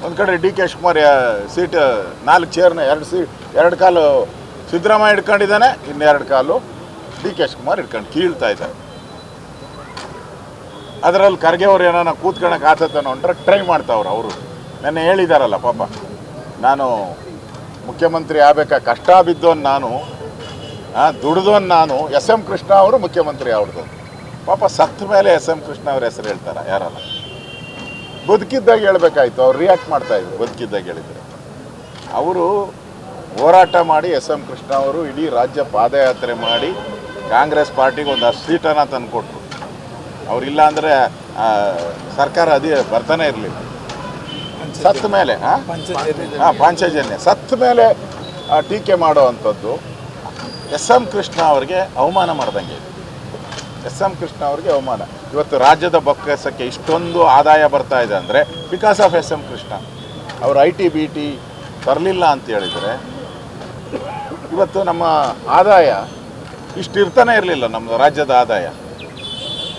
ಒಂದು ಕಡೆ D K Shivakumar seat 4 ಚೇರ್ನ 2 ಕಾಲು ಸಿದ್ದರಾಮಯ್ಯ ಹಿಡ್ಕೊಂಡಿದ್ದಾನೆ, ಇನ್ನು 2 ಕಾಲು ಡಿ ಕೆ ಶಿವಕುಮಾರ್ ಹಿಡ್ಕೊಂಡು ಕೀಳ್ತಾ ಇದ್ದಾರೆ. ಅದರಲ್ಲಿ ಖರ್ಗೆ ಅವ್ರು ಏನಾನ ಕೂತ್ಕೊಳಕ್ಕೆ ಆತತನೋ ಅಂದ್ರೆ ಟ್ರೈ ಮಾಡ್ತಾವ್ರು. ಅವರು ನೆನ್ನೆ ಹೇಳಿದಾರಲ್ಲ, ಪಾಪ ನಾನು ಮುಖ್ಯಮಂತ್ರಿ ಆಗಬೇಕಾ, ಕಷ್ಟ ಬಿದ್ದವನು ನಾನು, ದುಡ್ದವನು ನಾನು. ಎಸ್ ಎಂ ಕೃಷ್ಣ ಅವರು ಮುಖ್ಯಮಂತ್ರಿ ಅವ್ರದ್ದು. ಪಾಪ ಸತ್ತ ಮೇಲೆ ಎಸ್ ಎಂ ಕೃಷ್ಣ ಅವ್ರ ಹೆಸರು ಹೇಳ್ತಾರೆ ಯಾರಲ್ಲ. ಬದುಕಿದ್ದಾಗ ಹೇಳ್ಬೇಕಾಯ್ತು, ಅವ್ರು ರಿಯಾಕ್ಟ್ ಮಾಡ್ತಾಯಿದ್ರು. ಬದುಕಿದ್ದಾಗ ಹೇಳಿದ್ರು. ಅವರು ಹೋರಾಟ ಮಾಡಿ ಎಸ್ ಎಂ ಕೃಷ್ಣ ಅವರು ಇಡೀ ರಾಜ್ಯ ಪಾದಯಾತ್ರೆ ಮಾಡಿ ಕಾಂಗ್ರೆಸ್ ಪಾರ್ಟಿಗೆ ಒಂದು 10 ಸೀಟನ್ನು ತಂದುಕೊಟ್ರು. ಅವರಿಲ್ಲ ಅಂದರೆ ಸರ್ಕಾರ ಬರ್ತಾನೆ ಇರಲಿಲ್ಲ. ಸತ್ತ ಮೇಲೆ ಪಾಂಚಜನ್ಯ ಸತ್ತ ಮೇಲೆ ಟೀಕೆ ಮಾಡೋ ಅಂಥದ್ದು ಎಸ್ ಎಂ ಕೃಷ್ಣ ಅವ್ರಿಗೆ ಅವಮಾನ ಮಾಡ್ದಂಗೆ. ಎಸ್ ಎಂ ಕೃಷ್ಣ ಅವ್ರಿಗೆ ಅವಮಾನ. ಇವತ್ತು ರಾಜ್ಯದ ಬೊಕ್ಕಸಕ್ಕೆ ಇಷ್ಟೊಂದು ಆದಾಯ ಬರ್ತಾ ಇದೆ ಅಂದರೆ because of S M Krishna. ಅವರು IT BT ತರಲಿಲ್ಲ ಅಂತ ಹೇಳಿದರೆ ಇವತ್ತು ನಮ್ಮ ಆದಾಯ ಇಷ್ಟಿರ್ತಾನೆ ಇರಲಿಲ್ಲ, ನಮ್ಮ ರಾಜ್ಯದ ಆದಾಯ.